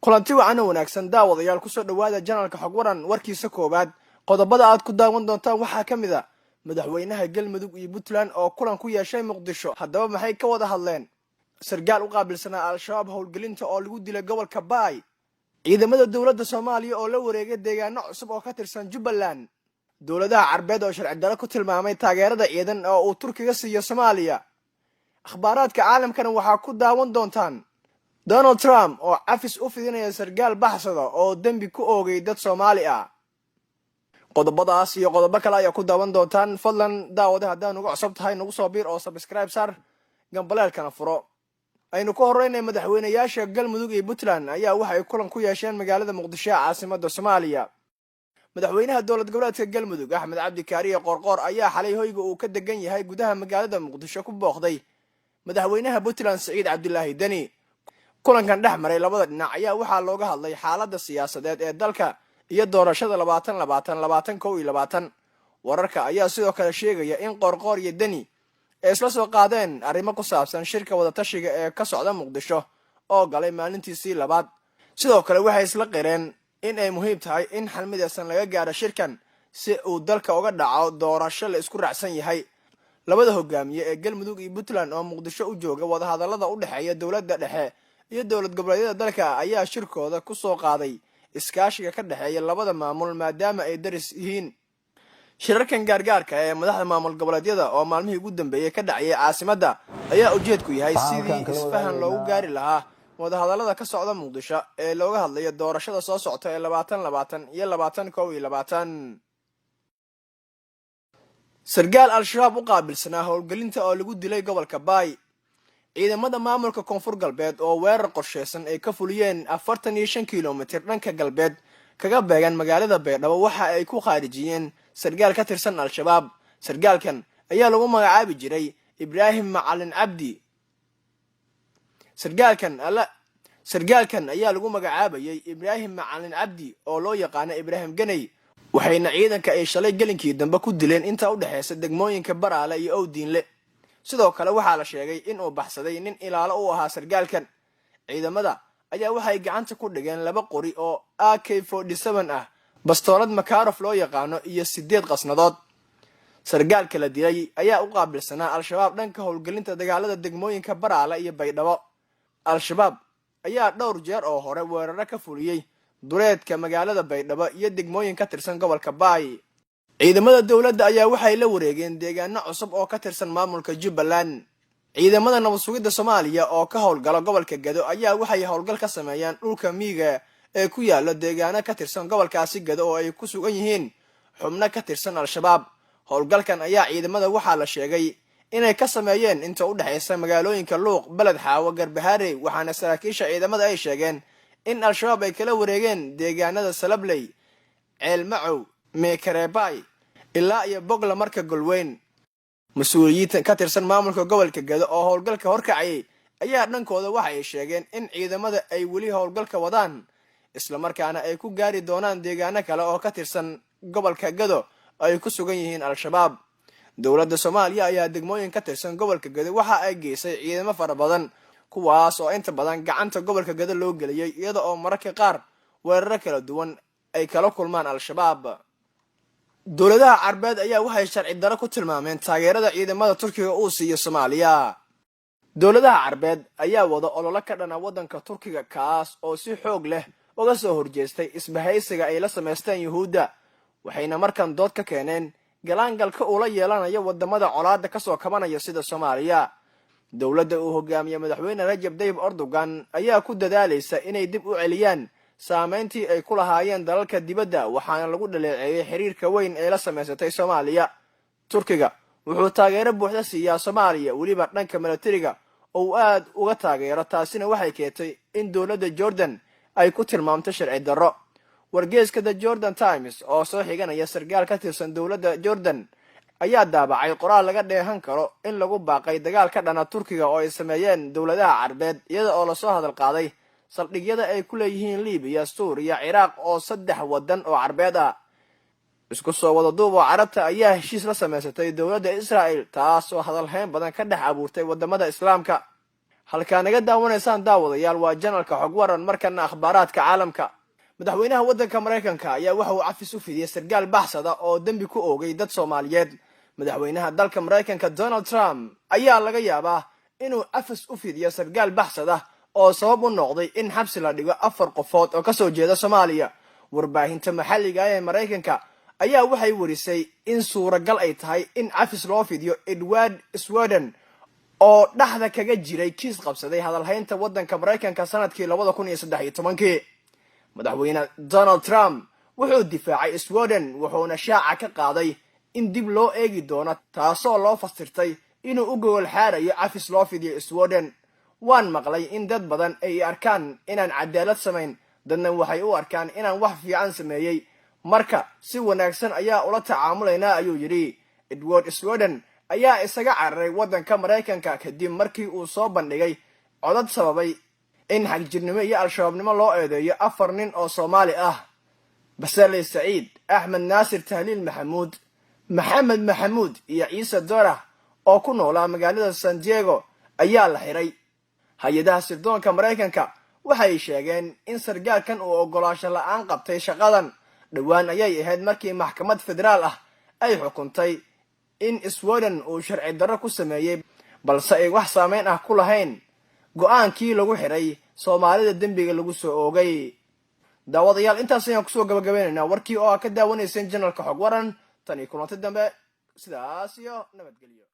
kulanti wacan wanaagsan daawadayaal ku soo dhawaada janalka xog waran warkiisa koobaad qodobada aad ku daawan doontaan waxaa ka mid ah madaxweynaha Galmudug iyo Puntland oo kulan ku yeeshay Muqdisho haddaba maxay ka wada hadleen sargaal u qaabilsanaa al-shabaab howlgelinta oo lagu dilay gobolka Baay ciidamada dawladda Soomaaliya oo la wareegay deegaano cusub oo ka tirsan Jubbaland dawladaha Carbeed oo sharci darro ku tilmaamay taageerada ciidan oo uu Turkiga siiyo Soomaaliya akhbaaraadka caalamkana waxaa ku daawan doontaan Donald Trump oo afis u fidinaya sargaal baxsada oo dambi ku oogay dad Soomaali ah qodobadaas iyo qodobo kale ayaa ku daawan doontaan fadlan daawada haddaan ugu cusub tahay nagu soo biir oo subscribe sar gambaleelkana furo aynu ku horeynay madaxweynayaasha Galmudug iyo Puntland ayaa waxay kulan ku yeesheen magaalada Muqdisho caasimadda Soomaaliya madaxweynaha dowlad goboleedka Galmudug Axmed Cabdi Kaariye Qorqor ayaa xalay hoyga uu ka degan yahay gudaha magaalada Muqdisho ku booqday madaxweynaha Puntland Saciid Cabdullaahi Dani kulankan dhex maray labada dhinac ayaa waxaa looga hadlay xaaladda siyaasadeed ee dalka iyo doorashada 2020 wararka ayaa sidoo kale sheegaya in Qorqor iyo Dani ay isla soo qaadeen arrimo ku saabsan shirka wada tashiga ee ka socda Muqdisho oo galay maalintiisii labaad sidoo kale waxay isla qireen in ay muhiim tahay in xal midaysan laga gaaro shirkan si uu dalka uga dhaco doorasho la isku raacsan yahay labada hogaamiye ee Galmudug iyo Puntland oo Muqdisho u jooga wada hadallada u dhaxeeya dawladda dhexe iyo dawlad goboleedyada dalka ayaa shirkooda ku soo qaaday iskaashiga ka dhaxeeya labada maamul maadaama ay daris yihiin shirarkan gaargaarka ee madaxda maamul goboleedyada oo maalmihii ugu dambeeyay ka dhacay caasimadda ayaa ujeedku yahay sidii isfahan loogu gaari lahaa wada hadallada ka socda Muqdisho ee looga hadlayo doorashada soo socota ee 2020 iyo 2021 sargaal al-shabaab u qaabilsanaa howlgelinta oo lagu dilay gobolka Baay ciidamada maamulka koonfur galbeed oo weerar qorsheysan ay ka fuliyeen 45 kiiloomitir dhanka galbeed kaga beegan magaalada Baydhabo waxa ay ku khaarijiyeen sargaal ka tirsan al-shabaab sargaalkan ayaa lagu magacaabi jiray Ibraahim Macalin Cabdi sargaalkan ayaa lagu magacaabayay Ibraahim Macalin Cabdi oo loo yaqaan Ibraahim Ganay waxayna ciidanka ay shalay galinkii dambe ku dileen inta u dhaxeysa degmooyinka Baraale iyo Owdiinle sidoo kale waxaa la sheegay in uu baxsaday nin ilaalo u ahaa sargaalkan ciidamada ayaa waxay gacanta ku dhigeen laba qori oo AK47 ah bastoolad Makarov loo yaqaano iyo 8 qasnadood sargaalka la dilay ayaa u qaabilsanaa al-shabaab dhanka howlgelinta dagaalada degmooyinka Baraale iyo Baydhabo al-shabaab ayaa dhowr jeer oo hore weeraro ka fuliyay duleedka magaalada Baydhabo iyo degmooyin ka tirsan gobolka Baay ciidamada dawladda ayaa waxay la wareegeen deegaano cusub oo ka tirsan maamulka Jubbaland ciidamada nabad sugidda Soomaaliya oo ka howlgala gobolka Gado ayaa waxay howlgal ka sameeyaan dhulka miyiga ee ku yaala deegaano ka tirsan gobolkaasi Gado oo ay ku sugan yihiin xubno ka tirsan al-shabaab howlgalkan ayaa ciidamada waxaa la sheegay inay ka sameeyeen inta u dhaxeysa magaalooyinka Luuq Balad Xaawo Garbahaare waxaana saraakiisha ciidamada ay sheegeen in al-shabaab ay kala wareegeen deegaanada Salabley Ceelmacow Meekareebay ilaa iyo Bogla marka Golweyn mas'uuliyiinta ka tirsan maamulka gobolka Gado oo howlgalka horkacay ayaa dhankooda waxa ay sheegeen in ciidamada ay weli howlgalka wadaan isla markaana ay ku gaari doonaan deegaano kale oo ka tirsan gobolka Gado ay ku sugan yihiin al-shabaab dawladda Soomaaliya ayaa degmooyin ka tirsan gobolka Gado waxa ay geysay ciidamo fara badan kuwaas oo inta badan gacanta gobolka Gado loo geliyay iyada oo mararka qaar weeraro kala duwan ay kala kulmaan al-shabaab dawladaha Carbeed ayaa waxay sharci darro ku tilmaameen taageerada ciidamada Turkiga uu siiyo Soomaaliya dawladaha Carbeed ayaa wada olole ka dhana wadanka Turkiga kaas oo si xoog leh uga soo horjeestay isbahaysiga ay la sameysteen Yuhuudda waxayna markan dood ka keeneen galaangalka uu la yeelanayo wadamada colaadda ka soo kabanaya sida Soomaaliya dawladda uu hogaamiyo madaxweyne Rajab Tayyip Erdogan ayaa ku dadaalaysa inay dib u celiyaan saameyntii ay ku lahaayeen dalalka dibadda waxaana lagu dhaleeceeyay xiriirka weyn ee la sameysatay Soomaaliya Turkiga wuxuu taageero buuxda siiyaa Soomaaliya waliba dhanka militariga oo aad uga taageero taasina waxay keentay in dawladda Jordan ay ku tilmaamto sharci darro wargeyska The Jordan Times oo soo xiganaya sargaal ka tirsan dawladda Jordan ayaa daabacay qoraal laga dheehan karo in lagu baaqay dagaal ka dhana Turkiga oo ay sameeyeen dawladaha Carbeed iyada oo la soo hadal qaaday saldhigyada ay ku leeyihiin Liibiya Suuriya Ciraaq oo 3 wadan oo Carbeed ah isku soo wada duub oo Carabta ayaa heshiis la sameysatay dawladda Israa'iil taas oo hadal hayn badan ka dhex abuurtay wadamada Islaamka halkaa naga daawanaysaan daawadayaal waa janalka xog waran markana akhbaaraadka caalamka. madaxweynaha waddanka Mareykanka ayaa waxa uu cafis u fidiyay sargaal baxsada oo dambi ku oogay dad Soomaaliyeed. madaxweynaha dalka Mareykanka Donald Trump ayaa laga yaabaa inuu cafis u fidiyo sargaal baxsada oo sabab u noqday in xabsi la dhigo 4 qofood oo ka soo jeeda Soomaaliya. warbaahinta maxalliga ah ee Mareykanka ayaa waxay warisay in suuragal ay tahay in cafis loo fidiyo Edward Snowden oo dhaxda kaga jiray kiis qabsaday hadalhaynta waddanka Mareykanka sanadkii 2013. madaxweyne Donald Trump wuxuu difaacay Snowden wuxuuna shaaca ka qaaday in dib loo eegi doono taasoo loo fasirtay inuu u gogol xaarayo cafis loo fidiyo Snowden. waan maqlay in dad badan ay arkaan inaan cadaalad samayn, dadna waxay u arkaan inaan wax fiican sameeyay, marka si wanaagsan ayaa ula tacaamulaynaa ayuu yidhi. Edward Snowden ayaa isaga cararay waddanka Mareykanka kadib markii uu soo bandhigay codad sababay in xagjirnimo iyo al-shabaabnimo loo eedeeyo 4 nin oo Soomaali ah: Basale Saciid, Axmed Naasir Tahliil Maxamuud, Maxamed Maxamuud iyo Ciise Dorah oo ku noolaa magaalada San Diego ayaa la xiray. hay-adaha sirdoonka Mareykanka waxay sheegeen in sargaalkan uu ogolaansho la'aan qabtay shaqadan. dhowaan ayay ahayd markii maxkamad federaal ah ay xukuntay in Snowden uu sharci darro ku sameeyay, balse ay wax saameyn ah ku lahayn go'aankii lagu xiray Soomaalida dambiga lagu soo oogay. daawadayaal intaas ayaan kusoo gabagabaynaynaa warkii oo ka daawanayseen janalka xog waran. tan iyo kulanti dambe, sidaas iyo nabadgelyo.